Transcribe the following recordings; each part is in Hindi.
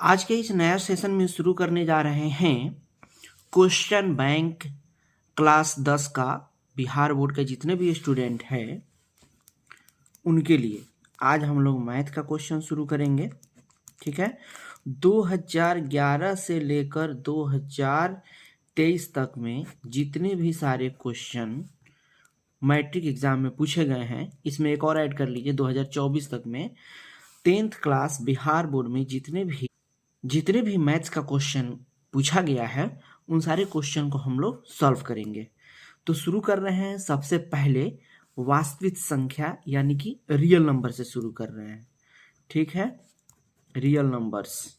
आज के इस नया सेशन में शुरू करने जा रहे हैं क्वेश्चन बैंक क्लास 10 का। बिहार बोर्ड के जितने भी स्टूडेंट हैं उनके लिए आज हम लोग मैथ का क्वेश्चन शुरू करेंगे। ठीक है, 2011 से लेकर 2023 तक में जितने भी सारे क्वेश्चन मैट्रिक एग्जाम में पूछे गए हैं, इसमें एक और ऐड कर लीजिए 2024 तक में 10th क्लास बिहार बोर्ड में जितने भी मैथ्स का क्वेश्चन पूछा गया है उन सारे क्वेश्चन को हम लोग सॉल्व करेंगे। तो शुरू कर रहे हैं सबसे पहले वास्तविक संख्या यानी कि रियल नंबर से शुरू कर रहे हैं। ठीक है, रियल नंबर्स,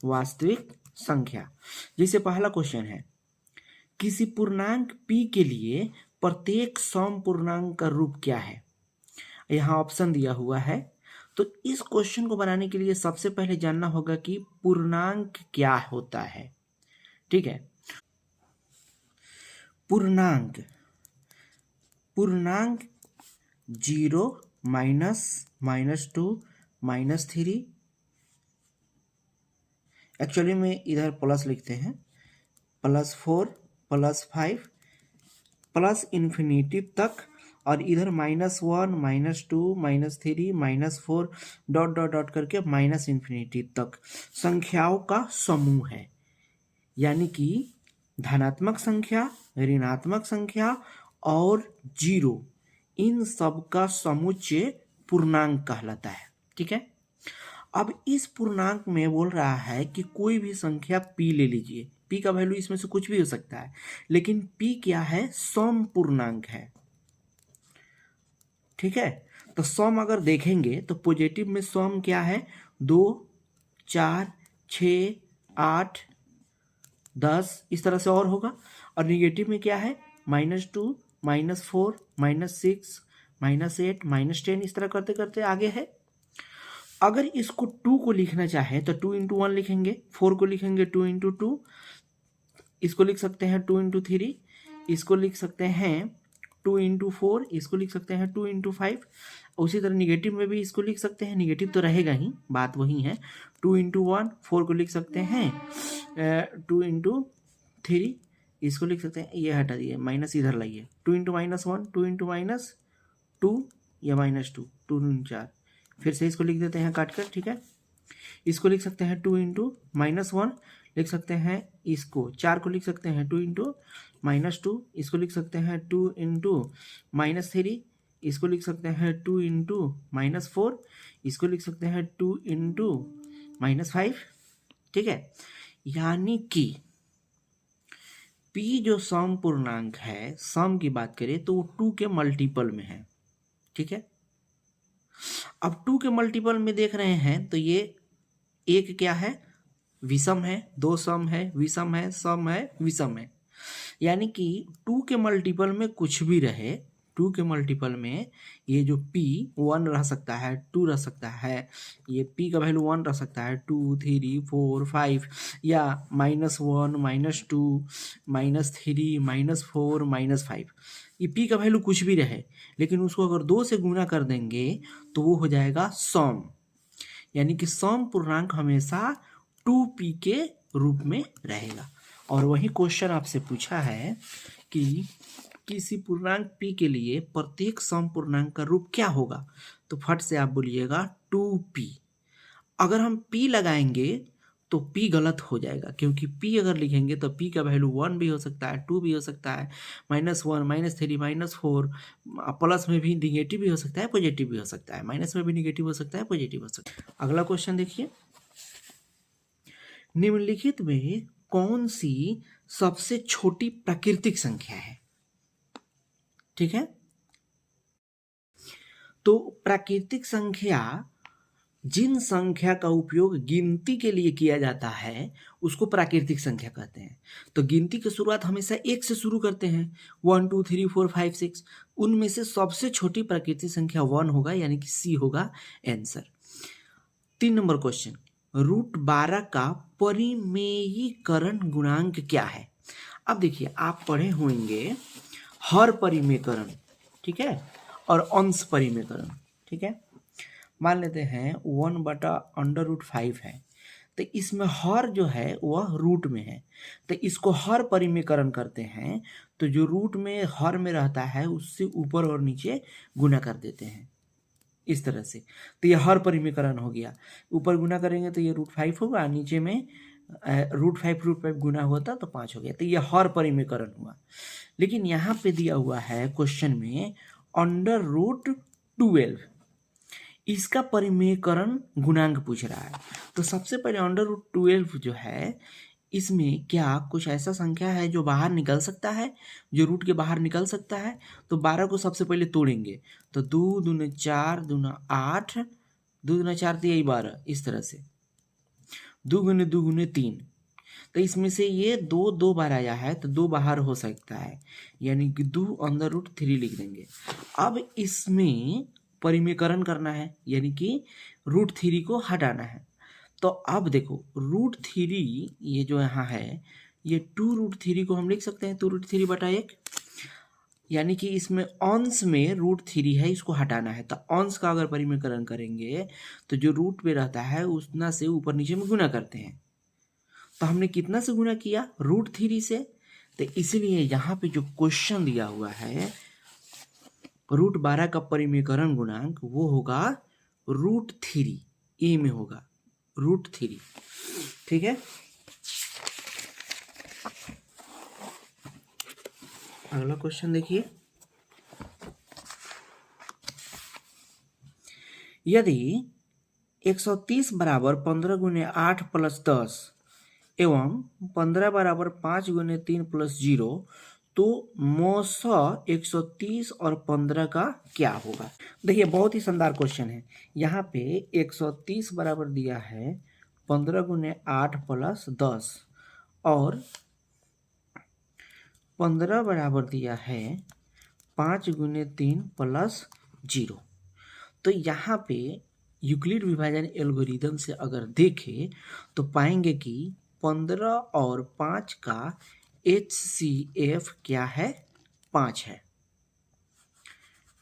वास्तविक संख्या। जैसे पहला क्वेश्चन है, किसी पूर्णांक p के लिए प्रत्येक सम पूर्णांक का रूप क्या है। यहाँ ऑप्शन दिया हुआ है। तो इस क्वेश्चन को बनाने के लिए सबसे पहले जानना होगा कि पूर्णांक क्या होता है। ठीक है, पूर्णांक 0 -2 -3, एक्चुअली में इधर प्लस लिखते हैं, +4 +5 प्लस इन्फिनिटी तक, और इधर -1 -2 -3 -4 डॉट डॉट डॉट करके माइनस इन्फिनिटी तक संख्याओं का समूह है। यानी कि धनात्मक संख्या, ऋणात्मक संख्या और जीरो, इन सब का समुच्चय पूर्णांक कहलाता है। ठीक है, अब इस पूर्णांक में बोल रहा है कि कोई भी संख्या p ले लीजिए। p का वैल्यू इसमें से कुछ भी हो सकता है, लेकिन p क्या है, सम पूर्णांक है। ठीक है, तो सम अगर देखेंगे तो पॉजिटिव में सम क्या है, 2 4 6 8 10, इस तरह से और होगा। और निगेटिव में क्या है, -2 -4 -6 -8 -10, इस तरह करते करते आगे है। अगर इसको 2 को लिखना चाहे तो 2 × 1 लिखेंगे, 4 को लिखेंगे 2 × 2, इसको लिख सकते हैं 2 × 3, इसको लिख सकते हैं 2 × 4, इसको लिख सकते हैं 2 × 5। उसी तरह निगेटिव में भी इसको लिख सकते हैं, निगेटिव तो रहेगा ही, बात वही है। 2 × 1, 4 को लिख सकते हैं 2 × 3, इसको लिख सकते हैं, ये हटा दिए, माइनस इधर लाइए, 2 × -1 2 × -2 या -2 2 × 4, फिर से इसको लिख देते हैं काट कर। ठीक है, इसको लिख सकते हैं 2 × -1, लिख सकते हैं इसको 4 को लिख सकते हैं 2 × -2, इसको लिख सकते हैं 2 × -3, इसको लिख सकते हैं 2 × -4, इसको लिख सकते हैं 2 × -5। ठीक है, यानी कि p जो सम पूर्णांक है, सम की बात करें तो वो 2 के मल्टीपल में है। ठीक है, अब 2 के मल्टीपल में देख रहे हैं तो ये एक क्या है, विषम है, 2 सम है, विषम है, सम है, विषम है। यानी कि 2 के मल्टीपल में कुछ भी रहे, 2 के मल्टीपल में ये जो p 1 रह सकता है, 2 रह सकता है, ये p का वैल्यू 1 रह सकता है, 2 3 4 5, या -1 -2 -3 -4 -5, ये p का वैल्यू कुछ भी रहे, लेकिन उसको अगर 2 से गुणा कर देंगे तो वो हो जाएगा सम। यानी कि सम पूर्णांक हमेशा 2p के रूप में रहेगा। और वही क्वेश्चन आपसे पूछा है कि किसी पूर्णांक p के लिए प्रत्येक सम पूर्णांक का रूप क्या होगा, तो फट से आप बोलिएगा 2p। अगर हम p लगाएंगे तो p गलत हो जाएगा, क्योंकि p अगर लिखेंगे तो p का वैल्यू 1 भी हो सकता है, 2 भी हो सकता है, -1 -3 -4, प्लस में भी निगेटिव भी हो सकता है, पॉजिटिव भी हो सकता है, माइनस में भी निगेटिव हो सकता है, पॉजिटिव हो सकता है। अगला क्वेश्चन देखिए, निम्नलिखित में कौन सी सबसे छोटी प्राकृतिक संख्या है। ठीक है, तो प्राकृतिक संख्या, जिन संख्या का उपयोग गिनती के लिए किया जाता है उसको प्राकृतिक संख्या कहते हैं। तो गिनती की शुरुआत हमेशा 1 से शुरू करते हैं, 1 2 3 4 5 6, उनमें से सबसे छोटी प्राकृतिक संख्या 1 होगा, यानी कि सी होगा आंसर। 3 नंबर क्वेश्चन, √12 का परिमेयीकरण गुणांक क्या है। अब देखिए, आप पढ़े होंगे हर परिमेयकरण, ठीक है, और अंश परिमेयकरण। ठीक है, मान लेते हैं 1/√5 है, तो इसमें हर जो है वह रूट में है, तो इसको हर परिमेयकरण करते हैं, तो जो रूट में हर में रहता है उससे ऊपर और नीचे गुना कर देते हैं इस तरह से। तो ये हर परिमेयकरण हो गया, ऊपर गुना करेंगे तो ये √5 होगा, नीचे में √5 गुना हुआ था तो 5 हो गया, तो ये हर परिमेयकरण हुआ। लेकिन यहाँ पे दिया हुआ है क्वेश्चन में √12, इसका परिमेयकरण गुणांक पूछ रहा है। तो सबसे पहले √12 जो है, इसमें क्या कुछ ऐसा संख्या है जो बाहर निकल सकता है, जो रूट के बाहर निकल सकता है? तो 12 को सबसे पहले तोड़ेंगे, तो 2 दूने 4, दूना 8, 2 दूना 4 तो यही 12, इस तरह से 2 गुने 2 गुने 3। तो इसमें से ये 2 बार आया है, तो 2 बाहर हो सकता है, यानी कि 2 अंदर √3 लिख देंगे। अब इसमें परिमेयकरण करना है, यानी कि √3 को हटाना है। तो अब देखो √3 ये जो यहाँ है, ये 2√3 को हम लिख सकते हैं 2√3/1, यानी कि इसमें अंश में √3 है, इसको हटाना है। तो अंश का अगर परिमेयकरण करेंगे तो जो रूट में रहता है उतना से ऊपर नीचे में गुना करते हैं। तो हमने कितना से गुना किया? √3 से। तो इसलिए यहाँ पे जो क्वेश्चन दिया हुआ है √12 का परिमेयकरण गुणांक वो होगा √3, ए में होगा √3। ठीक है, अगला क्वेश्चन देखिए। यदि 130 बराबर 15 गुने 8 प्लस 10 एवं 15 बराबर 5 गुने 3 प्लस 0, तो मौसा 130 और 15 का क्या होगा? देखिए बहुत ही शानदार क्वेश्चन है। यहाँ पे 130 बराबर दिया है 15 गुने 8 प्लस 10 और 15 बराबर दिया है 5 गुने 3 प्लस 0। तो यहाँ पे यूक्लिड विभाजन एल्गोरिदम से अगर देखें तो पाएंगे कि 15 और 5 का HCF क्या है? 5 है।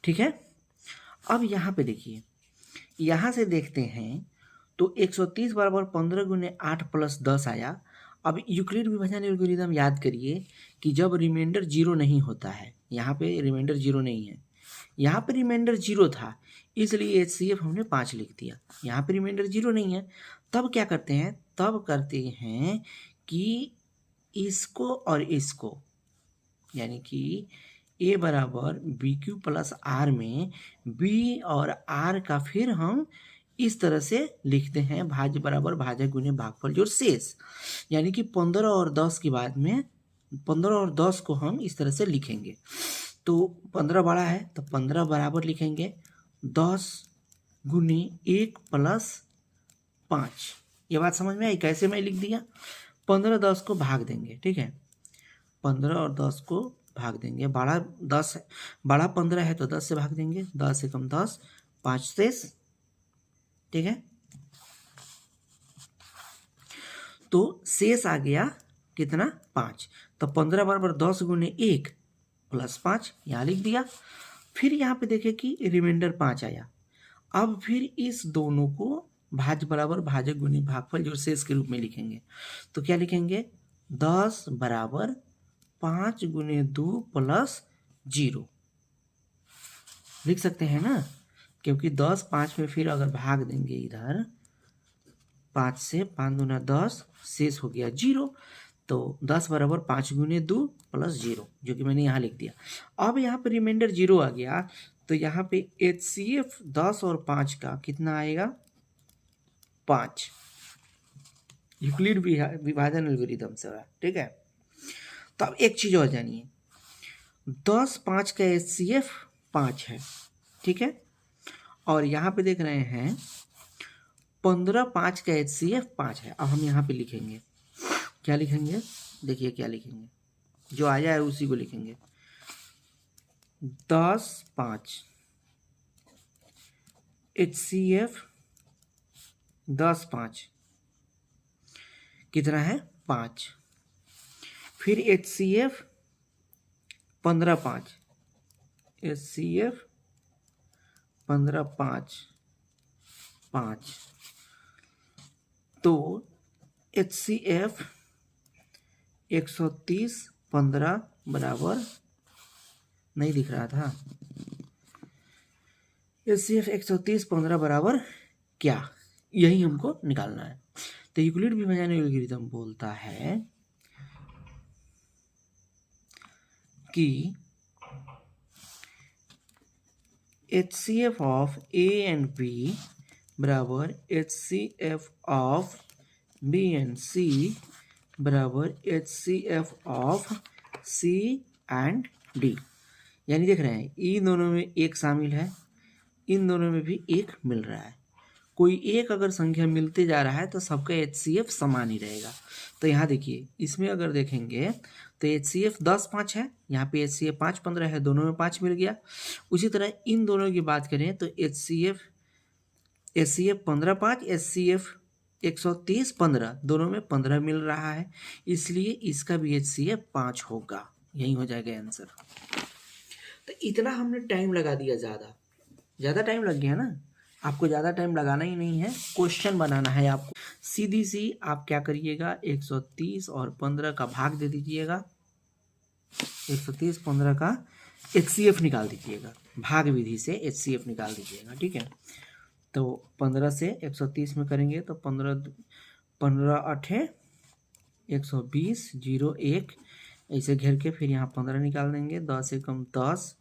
ठीक है, अब यहाँ पे देखिए, यहाँ से देखते हैं तो 130 बराबर 15 गुने 8 प्लस 10 आया। अब यूक्लिड विभाजन एल्गोरिदम याद करिए कि जब रिमाइंडर 0 नहीं होता है, यहाँ पे रिमाइंडर 0 नहीं है, यहाँ पे रिमाइंडर 0 था, इसलिए HCF हमने 5 लिख दिया। यहाँ पे रिमाइंडर 0 नहीं है, तब क्या करते हैं? तब करते हैं कि इसको और इसको, यानी कि A बराबर BQ प्लस R में B और R का फिर हम इस तरह से लिखते हैं, भाज्य बराबर भाजक गुने भागफल जोड़ शेष, यानी कि 15 और 10 के बाद में 15 और 10 को हम इस तरह से लिखेंगे। तो 15 बड़ा है तो 15 बराबर लिखेंगे 10 गुने 1 प्लस 5। ये बात समझ में आई कैसे मैं लिख दिया? 15 10 को भाग देंगे, ठीक है, 15 और 10 को भाग देंगे, बड़ा 10 है, बड़ा 15 है तो 10 से भाग देंगे, 10 से कम 10, 5 शेष। ठीक है, तो शेष आ गया कितना? 5। तो 15 बराबर 10 गुने 1 प्लस 5 यहाँ लिख दिया। फिर यहाँ पे देखें कि रिमाइंडर 5 आया। अब फिर इस दोनों को भाज्य बराबर भाजक गुने भागफल जोड़ शेष के रूप में लिखेंगे। तो क्या लिखेंगे? 10 बराबर 5 गुने 2 प्लस 0 लिख सकते हैं ना, क्योंकि 10 5 में फिर अगर भाग देंगे इधर 5 से, 5 दूना 10, शेष हो गया 0। तो 10 बराबर 5 गुने 2 प्लस 0, जो कि मैंने यहाँ लिख दिया। अब यहाँ पे रिमाइंडर 0 आ गया, तो यहाँ पे HCF 10 और 5 का कितना आएगा? 5। यूक्लिड विभाजन एल्गोरिदम से रहा। ठीक है, तो अब एक चीज और जानिए, 10 5 का HCF 5 है, ठीक है, और यहाँ पे देख रहे हैं 15 5 का HCF 5 है। अब हम यहाँ पे लिखेंगे, क्या लिखेंगे? देखिए क्या लिखेंगे, जो आया है उसी को लिखेंगे। 10 5 HCF 10 5 कितना है? 5। फिर HCF 15 5, HCF 15 5 5, तो HCF 130 15 बराबर, नहीं दिख रहा था, HCF 130 15 बराबर क्या, यही हमको निकालना है। तो यूक्लिड विभाजन एल्गोरिथम बोलता है कि HCF of A and B बराबर HCF of B and C बराबर HCF of C and D। यानी देख रहे हैं इन दोनों में एक शामिल है, इन दोनों में भी एक मिल रहा है। कोई एक अगर संख्या मिलते जा रहा है तो सबका HCF समान ही रहेगा। तो यहाँ देखिए इसमें अगर देखेंगे तो HCF 10 5 है, यहाँ पे HCF 5 15 है, दोनों में 5 मिल गया। उसी तरह इन दोनों की बात करें तो HCF 15 5, HCF 130 15, दोनों में 15 मिल रहा है, इसलिए इसका भी HCF 5 होगा। यही हो जाएगा आंसर। तो इतना हमने टाइम लगा दिया, ज़्यादा टाइम लग गया ना। आपको ज़्यादा टाइम लगाना ही नहीं है, क्वेश्चन बनाना है आपको। सीधी सी आप क्या करिएगा, 130 और 15 का भाग दे दीजिएगा, 130 15 का HCF निकाल दीजिएगा, भाग विधि से HCF निकाल दीजिएगा, ठीक है। तो 15 से 130 में करेंगे तो 15 8 120 0 1, ऐसे घेर के फिर यहाँ 15 निकाल देंगे, 10 से कम 10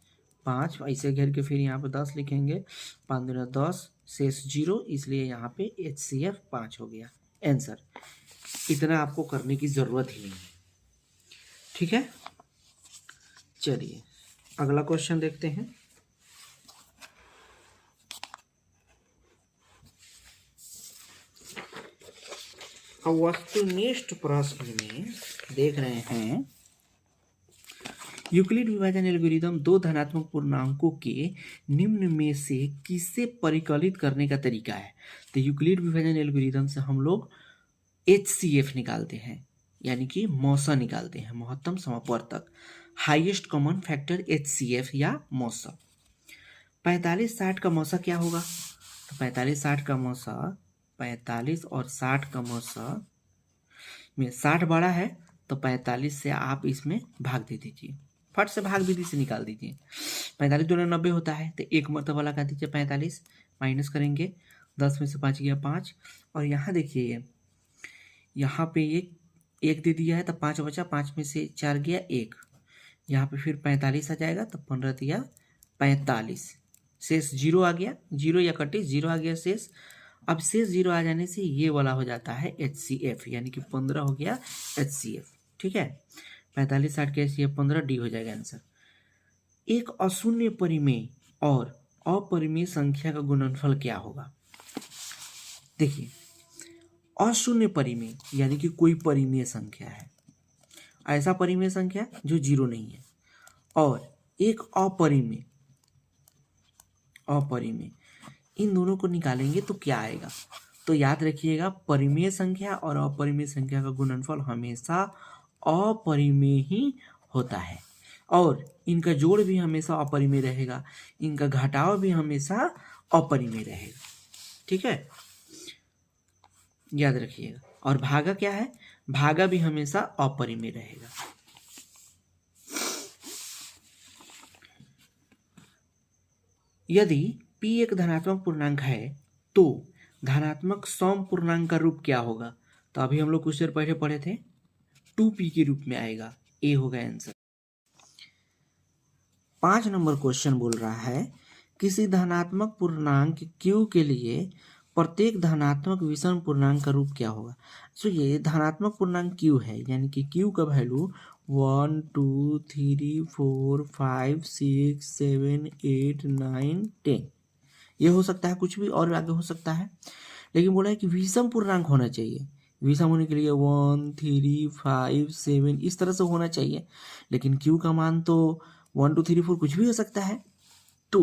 5, ऐसे घेर के फिर यहाँ पे 10 लिखेंगे, 5 दूना 10 शेष 0, इसलिए यहाँ पे HCF 5 हो गया आंसर। इतना आपको करने की ज़रूरत ही नहीं है, ठीक है। चलिए अगला क्वेश्चन देखते हैं। वस्तुनिष्ठ प्रश्न में देख रहे हैं यूक्लिड विभाजन एल्गोरिथम दो धनात्मक पूर्णांकों के निम्न में से किसे परिकलित करने का तरीका है। तो यूक्लिड विभाजन एल्गोरिथम से हम लोग HCF निकालते हैं, यानी कि मौसा निकालते हैं, महत्तम समापवर्तक, हाईएस्ट कॉमन फैक्टर HCF या मौसा। 45 60 का मौसा क्या होगा, तो 45 60 का मौसा, 45 और 60 का मौसा में 60 बड़ा है तो 45 से आप इसमें भाग दे दीजिए, फट से भाग विधि से निकाल दीजिए। 45 दूना 90 होता है, तो एक मरतबा लगा दीजिए 45, माइनस करेंगे, 10 में से 5 गया 5, और यहाँ देखिए यहाँ पे एक दे दिया है तो 5 बचा, 5 में से 4 गया 1, यहाँ पे फिर 45 आ जाएगा तो 15 दिया 45, शेष 0 आ गया, 0 या कटे 0 आ गया शेष। अब शेष 0 आ जाने से ये वाला हो जाता है HCF, यानी कि 15 हो गया HCF, ठीक है। 45 60 के HCF 15, डी हो जाएगा आंसर। एक अशून्य परिमेय और अपरिमेय संख्या का गुणनफल क्या होगा। देखिए अशून्य परिमेय यानी कि कोई परिमेय संख्या है, ऐसा परिमेय संख्या जो 0 नहीं है, और एक अपरिमेय, इन दोनों को निकालेंगे तो क्या आएगा। तो याद रखिएगा परिमेय संख्या और अपरिमेय संख्या का गुणनफल हमेशा अपरिमेय ही होता है, और इनका जोड़ भी हमेशा अपरिमेय रहेगा, इनका घटाव भी हमेशा अपरिमेय रहेगा, ठीक है, याद रखिएगा। और भागा क्या है, भागा भी हमेशा अपरिमेय रहेगा। यदि p एक धनात्मक पूर्णांक है तो धनात्मक सम पूर्णांक का रूप क्या होगा। तो अभी हम लोग कुछ देर पहले पढ़े थे, 2p के रूप में आएगा, ए होगा आंसर। 5 नंबर क्वेश्चन बोल रहा है किसी धनात्मक पूर्णांक q के लिए प्रत्येक धनात्मक विषम पूर्णांक का रूप क्या होगा। तो ये धनात्मक पूर्णांक q है, यानी कि q का वैल्यू 1 2 3 4 5 6 7 8 9 10, ये हो सकता है, कुछ भी और आगे हो सकता है, लेकिन बोला है कि विषम पूर्णांक होना चाहिए। विषम होने के लिए 1 3 5 7 इस तरह से होना चाहिए, लेकिन q का मान तो 1 2 3 4 कुछ भी हो सकता है। तो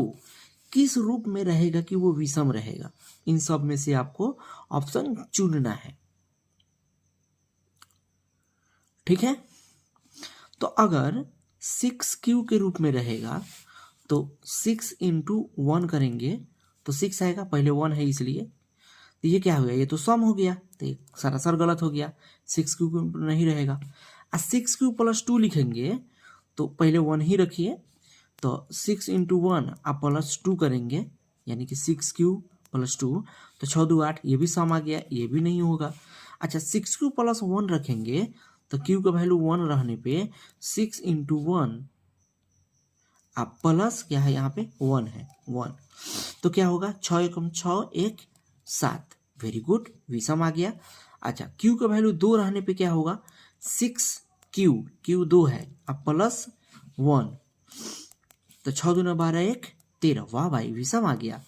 किस रूप में रहेगा कि वो विषम रहेगा, इन सब में से आपको ऑप्शन चुनना है, ठीक है। तो अगर 6q के रूप में रहेगा तो 6 × 1 करेंगे तो 6 आएगा, पहले 1 है इसलिए, तो ये क्या हो गया, ये तो सम हो गया, तो ये सरासर गलत हो गया, 6 क्यू नहीं रहेगा। 6 क्यू+2 लिखेंगे तो पहले 1 ही रखिए, तो 6 × 1 आप +2 करेंगे, यानी कि 6 क्यू+2, तो 6 2 8, ये भी सम आ गया, ये भी नहीं होगा। अच्छा 6 क्यू+1 रखेंगे तो क्यू का वैल्यू 1 रहने पे 6 × 1 आप प्लस क्या है यहाँ पे 1 है 1, तो क्या होगा 6 एकम 6 1 7, वेरी गुड, विषम आ गया। अच्छा क्यू का वैल्यू 2 रहने पे क्या होगा 6 क्यू 2 है अब +1, तो 6 दूना 12 1 13, वाह भाई विषम आ गया।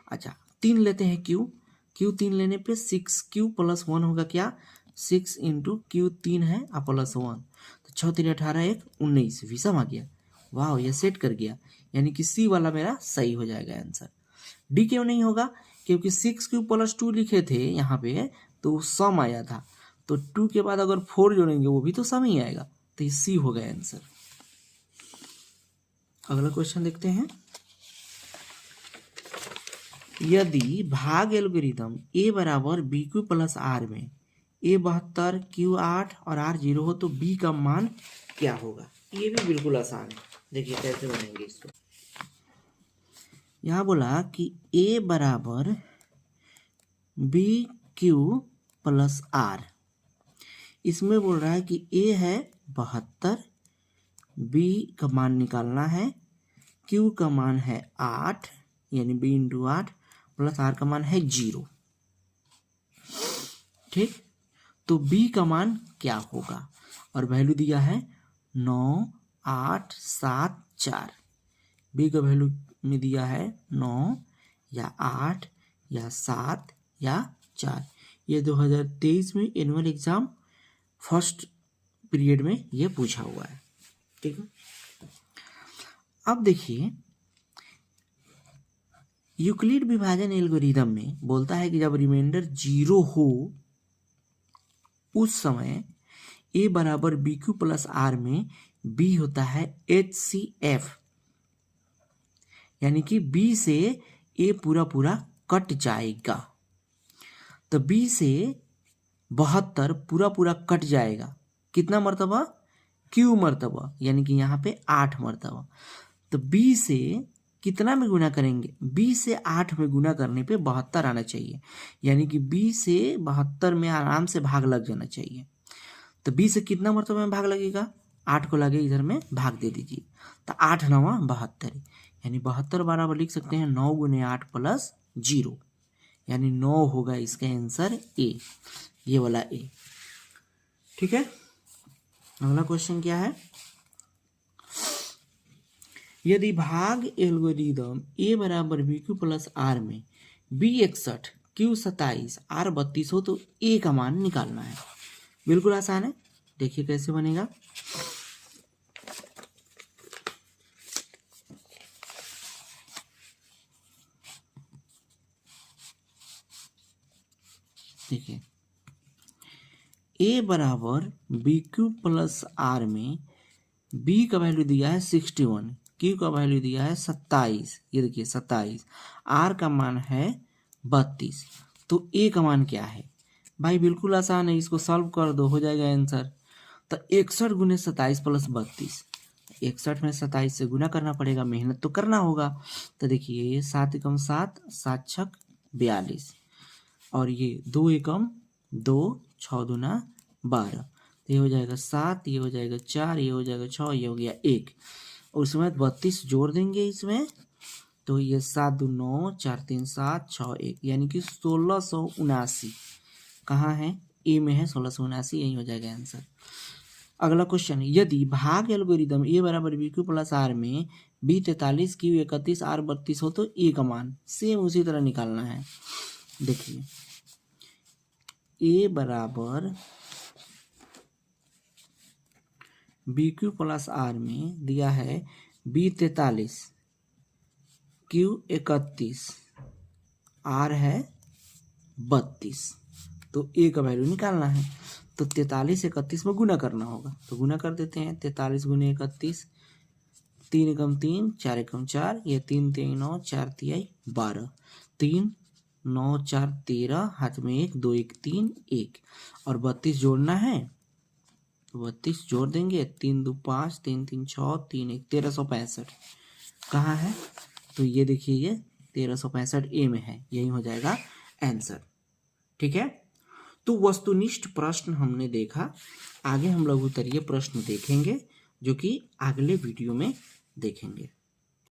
अच्छा 3 लेते हैं क्यू 3 लेने पे 6 क्यू+1 होगा क्या 6 × क्यू 3 है आप +1, तो 6 3 18 1 19, विषम आ गया। वाह ये सेट कर गया, यानी कि सी वाला मेरा सही हो जाएगा आंसर। डी क्यों नहीं होगा, क्योंकि 6 क्यू+2 लिखे थे यहाँ पे तो सम आया था, तो 2 के बाद अगर 4 जोड़ेंगे वो भी तो सम ही आएगा, तो ये सी हो गया आंसर। अगला क्वेश्चन देखते हैं। यदि भाग एल्गोरिथम ए बराबर बी क्यू प्लस आर में ए 72 क्यू 8 और आर 0 हो तो बी का मान क्या होगा। ये भी बिल्कुल आसान है, देखिए कैसे बनेंगे इसको। यहाँ बोला कि ए बराबर बी क्यू प्लस आर, इसमें बोल रहा है कि ए है 72, बी का मान निकालना है, क्यू का मान है 8 यानी बी × 8 प्लस आर का मान है 0, ठीक। तो बी का मान क्या होगा, और वैल्यू दिया है 9 8 7 4, बी का वैल्यू में दिया है 9 या 8 या 7 या 4। ये 2023 में एनुअल एग्जाम फर्स्ट पीरियड में ये पूछा हुआ है, ठीक है। अब देखिए यूक्लिड विभाजन एल्गोरिथम में बोलता है कि जब रिमाइंडर 0 हो उस समय ए बराबर बी क्यू प्लस आर में बी होता है HCF, यानी कि बी से ए पूरा पूरा कट जाएगा, तो बी से 72 पूरा पूरा कट जाएगा, कितना मर्तबा क्यू मर्तबा, यानी कि यहाँ पे 8 मर्तबा, तो बी से कितना में गुना करेंगे, बी से 8 में गुना करने पे 72 आना चाहिए, यानी कि बी से 72 में आराम से भाग लग जाना चाहिए। तो बी से कितना मरतबा में भाग लगेगा, 8 को लगे इधर में भाग दे दीजिए, तो 8 9 72, यानी 72 बराबर लिख सकते हैं 9 × 8 + 0, यानी 9 होगा इसका आंसर ए, ये वाला ए, ठीक है। अगला क्वेश्चन क्या है, यदि भाग एल्गोरिथम ए बराबर बी क्यू प्लस आर में बी 61 क्यू 27 आर 32 हो तो ए का मान निकालना है। बिल्कुल आसान है, देखिए कैसे बनेगा। देखिए ए बराबर बी क्यू प्लस आर में बी का वैल्यू दिया है 61, क्यू का वैल्यू दिया है 27, ये देखिए 27, आर का मान है 32, तो ए का मान क्या है भाई, बिल्कुल आसान है, इसको सॉल्व कर दो हो जाएगा आंसर। तो 61 × 27 + 32, 61 में 27 से गुना करना पड़ेगा, मेहनत तो करना होगा। तो देखिए 7 एकम 7 7 छक 42, और ये 2 एकम 2 6 दूना 12, ये हो जाएगा 7, ये हो जाएगा 4, ये हो जाएगा 6, ये हो गया 1, और उसमें 32 जोड़ देंगे इसमें, तो ये 7 2 9 4 3 7 6 1, यानी कि 1679 कहाँ है, ए में है 1679, यही हो जाएगा आंसर। अगला क्वेश्चन, यदि भाग एल्गोरिथम ए बराबर बी क्यू प्लस आर में बी 43 क्यू 31 आर 32 हो तो ए का मान सेम उसी तरह निकालना है। देखिए ए बराबर बी क्यू प्लस आर में दिया है बी 43 क्यू 31 आर है 32, तो ए का वैल्यू निकालना है, तो 43 31 में गुना करना होगा, तो गुना कर देते हैं। 43 × 31, 3 एकम 3 4 एकम 4, ये 3 3 9 4 3 12, 3 9 4 13, हाथ में 1, 2 1 3 1, और 32 जोड़ना है तो 32 जोड़ देंगे, 3 2 5, 3 3 6, 3 1 1365 कहाँ है, तो ये देखिए ये 1365 ए में है, यही हो जाएगा आंसर। ठीक है, तो वस्तुनिष्ठ प्रश्न हमने देखा। आगे हम लघु उत्तरीय प्रश्न देखेंगे जो कि अगले वीडियो में देखेंगे।